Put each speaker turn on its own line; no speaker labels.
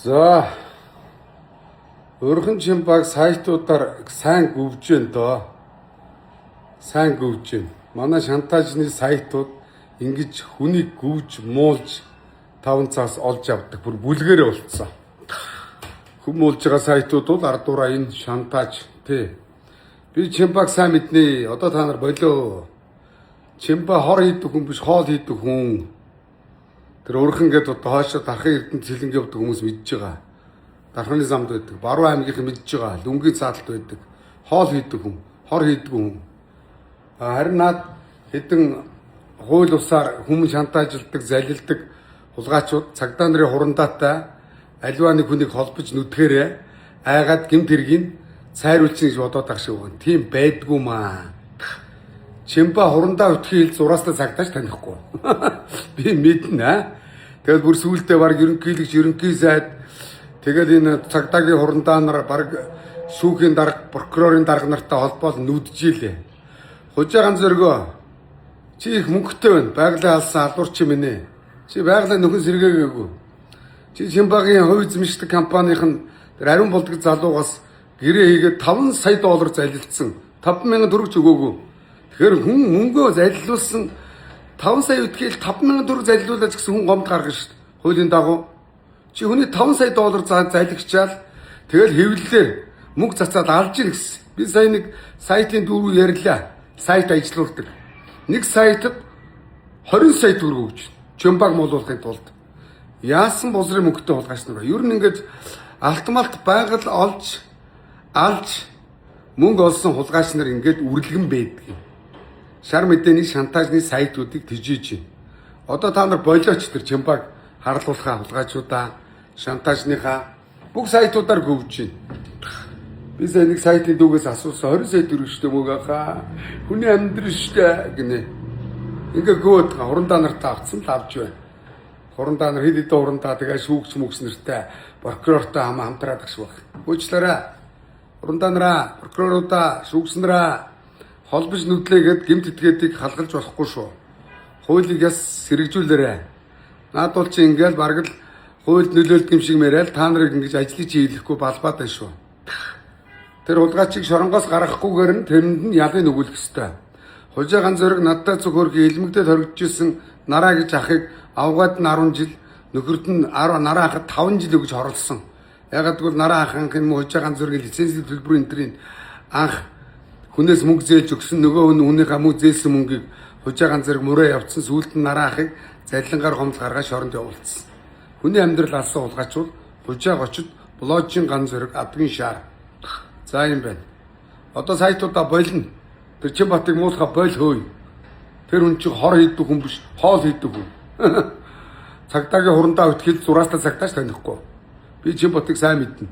За өөрхөн чимбаг сайтуудаар сайн гүвж байна доо. Сайн гүвж байна. Манай шантажны сайтууд ингэж хүнийг гүвж муулж 5 цаас олж авдаг бүр бүлгэрээ болцсон. Хүм муулж байгаа сайтууд бол ардуура энэ шантаж тий. Би чимбаг сайн мэднэ. Одоо та нар болоо. Чимба хор хийдэг хүн биш, хоол хийдэг хүн. Тэр өөрхөн гээд одоо хоошо дархан эрдэнэ цэлэнг явдаг хүмүүс мэдж байгаа. Дарханы замд байдаг. Баруун аймгийнх мэдж байгаа. Лүнгийн цааталд байдаг. Хоол хийдэг хүн, хор хийдэг хүн. Харин наад хэдэн хууль усаар хүмүүс шантажлдаг, залилдаг хулгайчууд цагдаа нарын хурандаатай аливаа нэг хүнийг холбож нүдгээрээ айгаад гэмт хэргийг цайруулчих гэж бодоод ах шиг байна. Тийм байдгүй маа. Чимба хурандаа утхий хэл зураастай цагдаач танихгүй. Би мэднэ. Тэгэл бүр сүултээ баг ерөнхий сайд тэгэл энэ цагдаагийн хурандаа нар баг шүүхийн дарга, прокурорын дарга нартай холбоол нүджилээ. Хужаа ганц зөргөө. Чи их мөнгөтэй байна. Байгалийн алсан алуурч юм нэ. Чи байгалийн нөхөн сэргээгээгүй. Чи Чимбагийн хувь эзэмшдэг компанийн тэр ариун болдог залуугаас гэрээ хийгээд 5 сая доллар залилдсан. 5,000 төгрөг ч өгөөгүй. Тэгэхээр хүн мөнгөө залилуулсан 5 сая үтгэл 5,000 төгрөг залилуулж гэсэн хүн гомд гаргана шүү дээ. Хуулийн дагуу. Чи хүний 5 сая доллар залгичаал тэгэл хэвлэлээр мөнгө цацаад алж ийн гэсэн. Би сая нэг сайтын дүүрүү ярьлаа. Сайт ажиллуулдаг. Нэг сайтад 20 сая төгрөг өгч Чимбаг муулуулахын тулд яасан бузрын мөнгөтэй хулгайч нар. Ер нь ингэж алтмалт байгаль алж мөнгө олсон хулгайч нар ингээд үрлэгэн байдаг. Шар мэдээний шантажны сайтуудыг тижиж байна. Одоо та нар болооч тэр Чимбаг харлуулахаа хулгайчудаа шантажныхаа бүх сайтуудаар гөвж байна. Би сая нэг сайтын дүүгээс асуусан 20 сая төгрөг штэ мөнгө хаа. Хүний амьдрал штэ гинэ. Ингээ гоод хурандаа нартаа авцсан л авч байна. Хурандаа нар хэд хэдэн хурандаа тэгээ шүүгч мөгс нэртэй прокурортой хамтраад гш баг. Хөөчлөөрэ. Хурандаа нараа, прокуроруудаа, шүүгч нараа холбож нүдлээгээд гэмт этгээдийг халгалж болохгүй шүү. Хуулийг яс сэргэжүүлээрэ. Наад бол чи ингээл бараг л хуульд нөлөөлт юм шиг мэрэл та нарыг ингэж ажлыг чи хийлэхгүй балбаад байна шүү. Тэр хулгайчийг шоронгоос гаргахгүйгээр нь тэрэнд нь ялыг нүгүүлэх ёстой. Хужаа ганц зөрөг надтай зөвхөрх илмэгдэл хоригдчихсэн нараа гэж ахыг авгаад нь 10 жил нөхөрд нь нараа хахад 5 жил өгж хорлсон. Ягаад гэвэл нараа ахын юм хужаа ганц зөрөгийн лицензийн төлбөрийн энтрийн анх хүнээс мөнгө зээлж өгсөн нөгөө хүнийхээ мөнгө зээлсэн мөнгийг хужаа ганц зөрөг мөрөө явцсан сүүлд нь нараа ахыг залилангаар хомдол гаргаад шоронд явуулсан. Хүний амьдрал алсан хулгайчвал хужаа гочид бложийн ганц зөрөг адгийн шаар. За юм байна. Одоо сайтуудаа болно. Тэр Чимбатыг муулахаа бойл хөөе. Тэр хүн чинь хор хийдэг хүн биш, хоол хийдэг хүн. Цагдаагийн хурандаа үтгэл зураастай цагдаач танихгүй. Би Чимбатыг сайн мэднэ.